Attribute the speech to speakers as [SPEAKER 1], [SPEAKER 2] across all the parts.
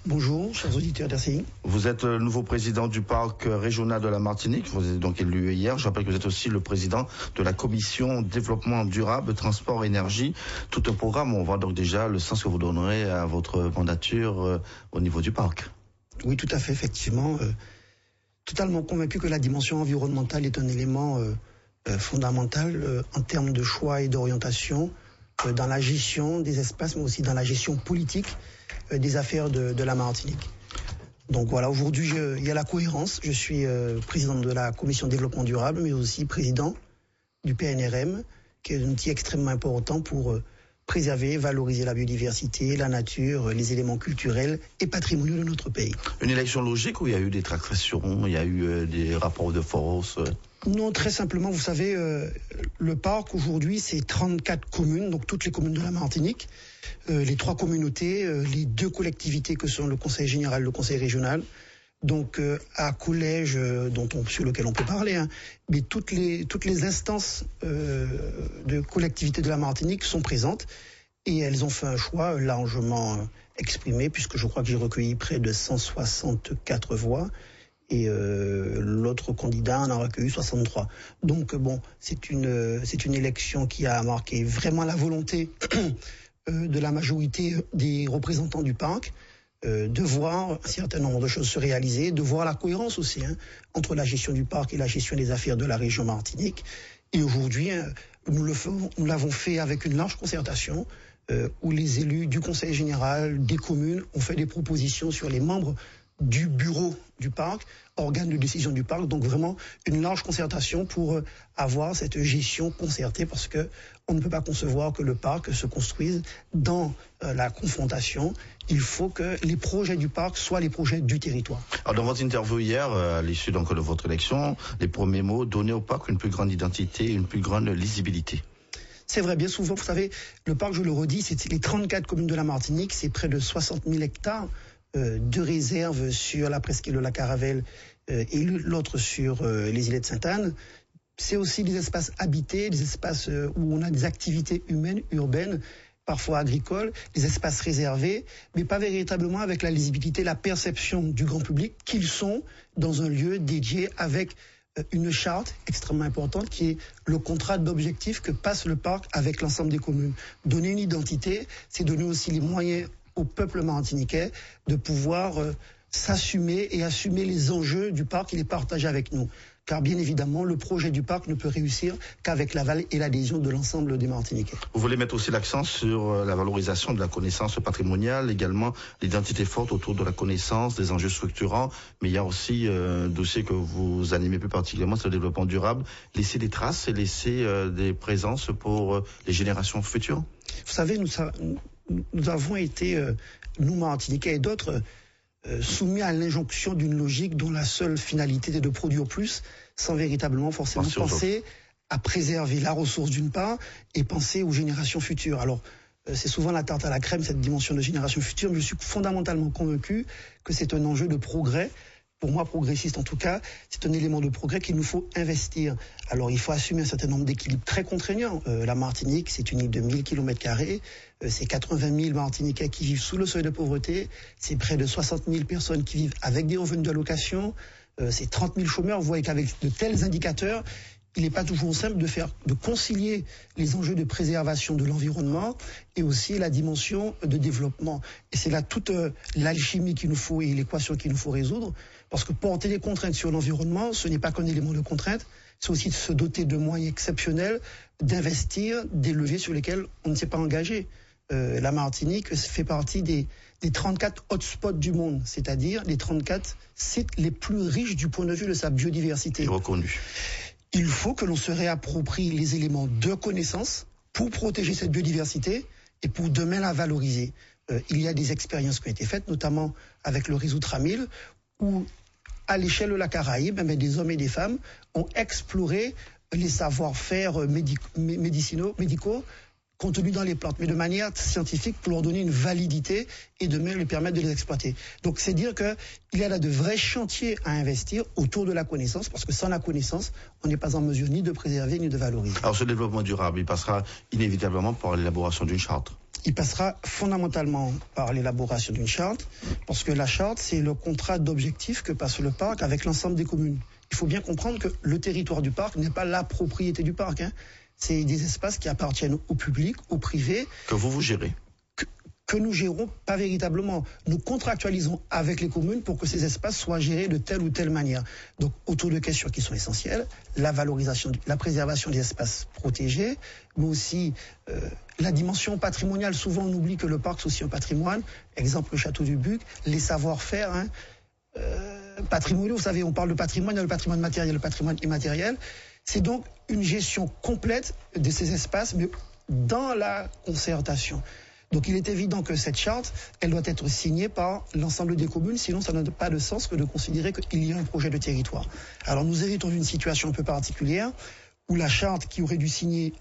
[SPEAKER 1] Bonjour, chers auditeurs d'RCI.
[SPEAKER 2] Vous êtes le nouveau président du parc régional de la Martinique. Vous êtes donc élu hier. Je rappelle que vous êtes aussi le président de la commission développement durable, transport, énergie. Tout un programme. On voit donc déjà le sens que vous donnerez à votre mandature au niveau du parc.
[SPEAKER 1] Oui, tout à fait, effectivement. Totalement convaincu que la dimension environnementale est un élément fondamental en termes de choix et d'orientation dans la gestion des espaces, mais aussi dans la gestion politique des affaires de la Martinique. Donc voilà, aujourd'hui, il y a la cohérence. Je suis président de la commission développement durable, mais aussi président du PNRM, qui est un outil extrêmement important pour préserver, valoriser la biodiversité, la nature, les éléments culturels et patrimoniaux de notre pays.
[SPEAKER 2] Une élection logique où il y a eu des tractations, il y a eu des rapports de force?
[SPEAKER 1] Non, très simplement, vous savez, le parc aujourd'hui, c'est 34 communes, donc toutes les communes de la Martinique, les 3 communautés, les 2 collectivités que sont le conseil général, le conseil régional, donc à collège sur lequel on peut parler, hein, mais toutes les instances de collectivités de la Martinique sont présentes et elles ont fait un choix largement exprimé, puisque je crois que j'ai recueilli près de 164 voix. Et l'autre candidat en a recueilli 63. Donc bon, c'est une élection qui a marqué vraiment la volonté de la majorité des représentants du parc de voir un certain nombre de choses se réaliser, de voir la cohérence aussi entre la gestion du parc et la gestion des affaires de la région Martinique. Et aujourd'hui, nous l'avons fait avec une large concertation où les élus du conseil général, des communes ont fait des propositions sur les membres du bureau du parc, organe de décision du parc, donc vraiment une large concertation pour avoir cette gestion concertée, parce que on ne peut pas concevoir que le parc se construise dans la confrontation. Il faut que les projets du parc soient les projets du territoire.
[SPEAKER 2] Alors dans votre interview hier, à l'issue donc de votre élection, les premiers mots, donner au parc une plus grande identité, une plus grande lisibilité.
[SPEAKER 1] C'est vrai, bien souvent, vous savez, le parc, je le redis, c'est les 34 communes de la Martinique, c'est près de 60 000 hectares de réserve sur la presqu'île de la Caravelle et l'autre sur les îlets de Sainte-Anne. C'est aussi des espaces habités, des espaces où on a des activités humaines, urbaines, parfois agricoles, des espaces réservés, mais pas véritablement avec la lisibilité, la perception du grand public qu'ils sont dans un lieu dédié avec une charte extrêmement importante qui est le contrat d'objectif que passe le parc avec l'ensemble des communes. Donner une identité, c'est donner aussi les moyens au peuple martiniquais de pouvoir s'assumer et assumer les enjeux du parc et les partager avec nous. Car bien évidemment, le projet du parc ne peut réussir qu'avec l'aval et l'adhésion de l'ensemble des Martiniquais.
[SPEAKER 2] Vous voulez mettre aussi l'accent sur la valorisation de la connaissance patrimoniale, également l'identité forte autour de la connaissance, des enjeux structurants, mais il y a aussi un dossier que vous animez plus particulièrement, c'est le développement durable, laisser des traces et laisser des présences pour les générations futures.
[SPEAKER 1] Vous savez, nous avons été, nous Martiniquais et d'autres, soumis à l'injonction d'une logique dont la seule finalité était de produire plus, sans véritablement forcément penser à préserver la ressource d'une part et penser aux générations futures. Alors, c'est souvent la tarte à la crème, cette dimension de génération future, mais je suis fondamentalement convaincu que c'est un enjeu de progrès. Pour moi, progressiste en tout cas, c'est un élément de progrès qu'il nous faut investir. Alors, il faut assumer un certain nombre d'équilibres très contraignants. La Martinique, c'est une île de 1000 km², c'est 80 000 Martiniquais qui vivent sous le seuil de pauvreté, c'est près de 60 000 personnes qui vivent avec des revenus d'allocation, c'est 30 000 chômeurs. Vous voyez qu'avec de tels indicateurs, il n'est pas toujours simple de concilier les enjeux de préservation de l'environnement et aussi la dimension de développement. Et c'est là toute l'alchimie qu'il nous faut et l'équation qu'il nous faut résoudre. Parce que porter des contraintes sur l'environnement, ce n'est pas qu'un élément de contrainte, c'est aussi de se doter de moyens exceptionnels, d'investir des leviers sur lesquels on ne s'est pas engagé. La Martinique fait partie des 34 hotspots du monde, c'est-à-dire les 34 sites les plus riches du point de vue de sa biodiversité.
[SPEAKER 2] Reconnu.
[SPEAKER 1] Il faut que l'on se réapproprie les éléments de connaissance pour protéger cette biodiversité et pour demain la valoriser. Il y a des expériences qui ont été faites, notamment avec le réseau Tramil, où à l'échelle de la Caraïbe, des hommes et des femmes ont exploré les savoir-faire médicaux contenus dans les plantes, mais de manière scientifique pour leur donner une validité et de même les permettre de les exploiter. Donc c'est dire qu'il y a là de vrais chantiers à investir autour de la connaissance, parce que sans la connaissance, on n'est pas en mesure ni de préserver ni de valoriser.
[SPEAKER 2] Alors ce développement durable, il passera inévitablement par l'élaboration d'une charte.
[SPEAKER 1] Il passera fondamentalement par l'élaboration d'une charte, parce que la charte, c'est le contrat d'objectifs que passe le parc avec l'ensemble des communes. Il faut bien comprendre que le territoire du parc n'est pas la propriété du parc. C'est des espaces qui appartiennent au public, au privé.
[SPEAKER 2] Que vous gérez.
[SPEAKER 1] Que nous gérons pas véritablement. Nous contractualisons avec les communes pour que ces espaces soient gérés de telle ou telle manière. Donc, autour de questions qui sont essentielles, la valorisation, la préservation des espaces protégés, mais aussi la dimension patrimoniale. Souvent, on oublie que le parc, c'est aussi un patrimoine. Exemple, le château du Buc, les savoir-faire, patrimoniaux. Vous savez, on parle de patrimoine, il y a le patrimoine matériel, le patrimoine immatériel. C'est donc une gestion complète de ces espaces, mais dans la concertation. Donc il est évident que cette charte, elle doit être signée par l'ensemble des communes, sinon ça n'a pas de sens que de considérer qu'il y a un projet de territoire. Alors nous héritons d'une situation un peu particulière, où la charte qui aurait dû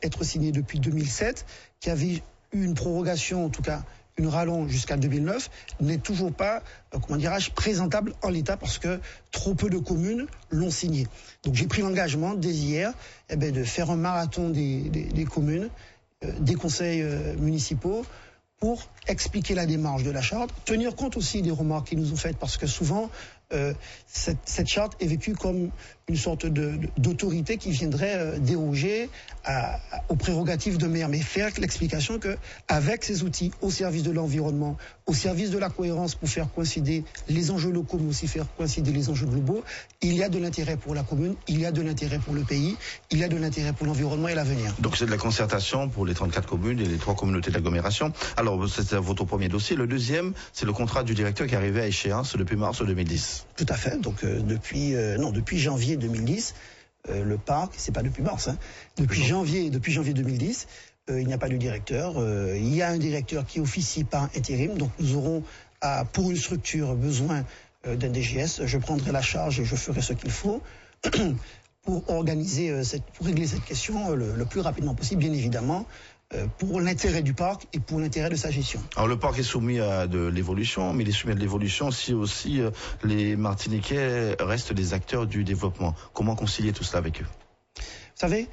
[SPEAKER 1] être signée depuis 2007, qui avait eu une prorogation, en tout cas une rallonge jusqu'à 2009, n'est toujours pas, présentable en l'état parce que trop peu de communes l'ont signée. Donc j'ai pris l'engagement dès hier de faire un marathon des communes, des conseils municipaux, pour expliquer la démarche de la charte, tenir compte aussi des remarques qu'ils nous ont faites, parce que souvent, cette charte est vécue comme une sorte d'autorité qui viendrait déroger aux prérogatives de maire, mais faire l'explication qu'avec ces outils au service de l'environnement, au service de la cohérence pour faire coïncider les enjeux locaux, mais aussi faire coïncider les enjeux globaux, il y a de l'intérêt pour la commune, il y a de l'intérêt pour le pays, il y a de l'intérêt pour l'environnement et l'avenir.
[SPEAKER 2] Donc c'est de la concertation pour les 34 communes et les 3 communautés d'agglomération. Alors c'est votre premier dossier. Le deuxième, c'est le contrat du directeur qui est arrivé à échéance depuis mars 2010.
[SPEAKER 1] Tout à fait. Donc depuis janvier 2010, le parc, c'est pas depuis mars, depuis janvier 2010, il n'y a pas de directeur. Il y a un directeur qui officie par intérim. Donc nous aurons pour une structure besoin d'un DGS. Je prendrai la charge et je ferai ce qu'il faut pour régler cette question le plus rapidement possible, bien évidemment. Pour l'intérêt du parc et pour l'intérêt de sa gestion.
[SPEAKER 2] Alors le parc est soumis à de l'évolution, mais il est soumis à de l'évolution si aussi les Martiniquais restent des acteurs du développement. Comment concilier tout cela avec eux?
[SPEAKER 1] Vous savez,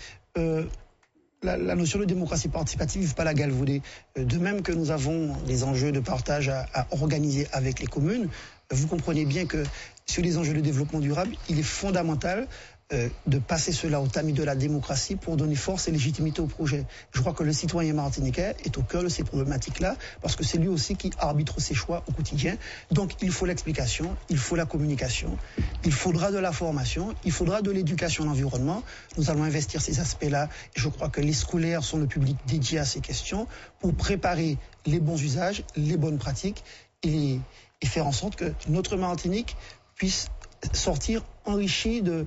[SPEAKER 1] la notion de démocratie participative, il ne faut pas la galvauder. De même que nous avons des enjeux de partage à organiser avec les communes, vous comprenez bien que sur les enjeux de développement durable, il est fondamental de passer cela au tamis de la démocratie pour donner force et légitimité au projet. Je crois que le citoyen martiniquais est au cœur de ces problématiques-là parce que c'est lui aussi qui arbitre ses choix au quotidien. Donc il faut l'explication, il faut la communication, il faudra de la formation, il faudra de l'éducation à l'environnement. Nous allons investir ces aspects-là et je crois que les scolaires sont le public dédié à ces questions pour préparer les bons usages, les bonnes pratiques et faire en sorte que notre Martinique puisse sortir enrichie de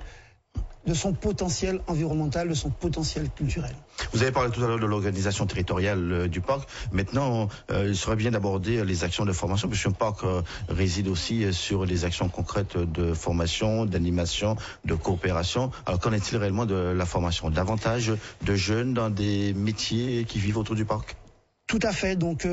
[SPEAKER 1] son potentiel environnemental, de son potentiel culturel.
[SPEAKER 2] Vous avez parlé tout à l'heure de l'organisation territoriale du parc. Maintenant, il serait bien d'aborder les actions de formation, puisqu'un parc réside aussi sur des actions concrètes de formation, d'animation, de coopération. Alors qu'en est-il réellement de la formation? Davantage de jeunes dans des métiers qui vivent autour du parc?
[SPEAKER 1] Tout à fait. Donc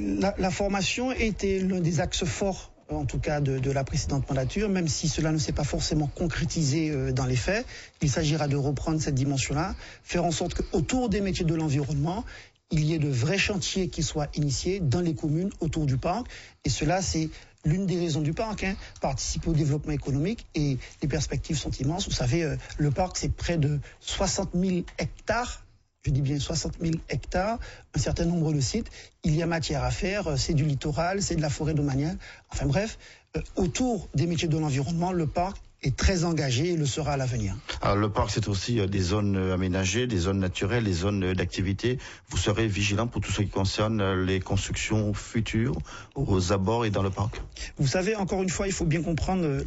[SPEAKER 1] la formation était l'un des axes forts en tout cas de la précédente mandature, même si cela ne s'est pas forcément concrétisé dans les faits. Il s'agira de reprendre cette dimension-là, faire en sorte qu'autour des métiers de l'environnement, il y ait de vrais chantiers qui soient initiés dans les communes autour du parc. Et cela, c'est l'une des raisons du parc, participer au développement économique, et les perspectives sont immenses. Vous savez, le parc, c'est près de 60 000 hectares. Je dis bien 60 000 hectares, un certain nombre de sites. Il y a matière à faire, c'est du littoral, c'est de la forêt domaniale. Enfin bref, autour des métiers de l'environnement, le parc est très engagé et le sera à l'avenir.
[SPEAKER 2] Alors le parc, c'est aussi des zones aménagées, des zones naturelles, des zones d'activité. Vous serez vigilant pour tout ce qui concerne les constructions futures aux abords et dans le parc?
[SPEAKER 1] Vous savez, encore une fois, il faut bien comprendre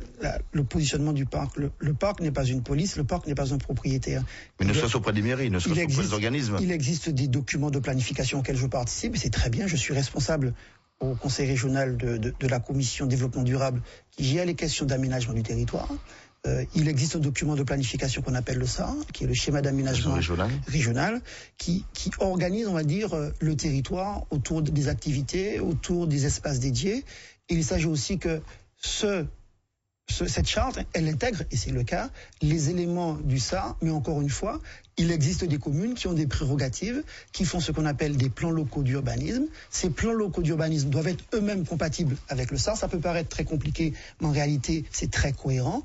[SPEAKER 1] le positionnement du parc. Le parc n'est pas une police, le parc n'est pas un propriétaire.
[SPEAKER 2] Mais ne serait-ce auprès des mairies, ne serait-ce auprès des organismes?
[SPEAKER 1] Il existe des documents de planification auxquels je participe, et c'est très bien, je suis responsable au conseil régional de la commission développement durable qui gère les questions d'aménagement du territoire. Il existe un document de planification qu'on appelle le SAR, qui est le schéma d'aménagement régional, qui organise, on va dire, le territoire autour des activités, autour des espaces dédiés. Et il s'agit aussi que ce Cette charte, elle intègre, et c'est le cas, les éléments du SAR, mais encore une fois, il existe des communes qui ont des prérogatives, qui font ce qu'on appelle des plans locaux d'urbanisme. Ces plans locaux d'urbanisme doivent être eux-mêmes compatibles avec le SAR. Ça peut paraître très compliqué, mais en réalité, c'est très cohérent.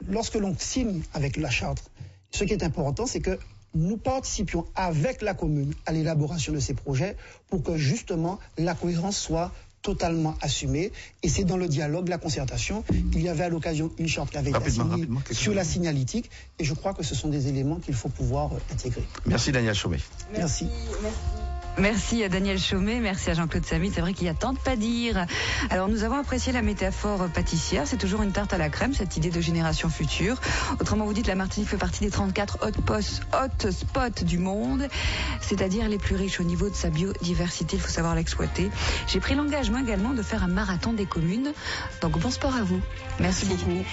[SPEAKER 1] Lorsque l'on signe avec la charte, ce qui est important, c'est que nous participions avec la commune à l'élaboration de ces projets pour que justement la cohérence soit totalement assumée. Et c'est dans le dialogue, la concertation. Il y avait à l'occasion une charte qui avait été signée sur la signalétique. Et je crois que ce sont des éléments qu'il faut pouvoir intégrer.
[SPEAKER 2] Merci Daniel Chaumet.
[SPEAKER 1] Merci.
[SPEAKER 3] Merci à Daniel Chaumet, merci à Jean-Claude Samy. C'est vrai qu'il y a tant de pas dire. Alors nous avons apprécié la métaphore pâtissière. C'est toujours une tarte à la crème, cette idée de génération future. Autrement vous dites, la Martinique fait partie des 34 hotspots du monde, c'est-à-dire les plus riches au niveau de sa biodiversité. Il faut savoir l'exploiter. J'ai pris l'engagement également de faire un marathon des communes. Donc bon sport à vous. Merci beaucoup.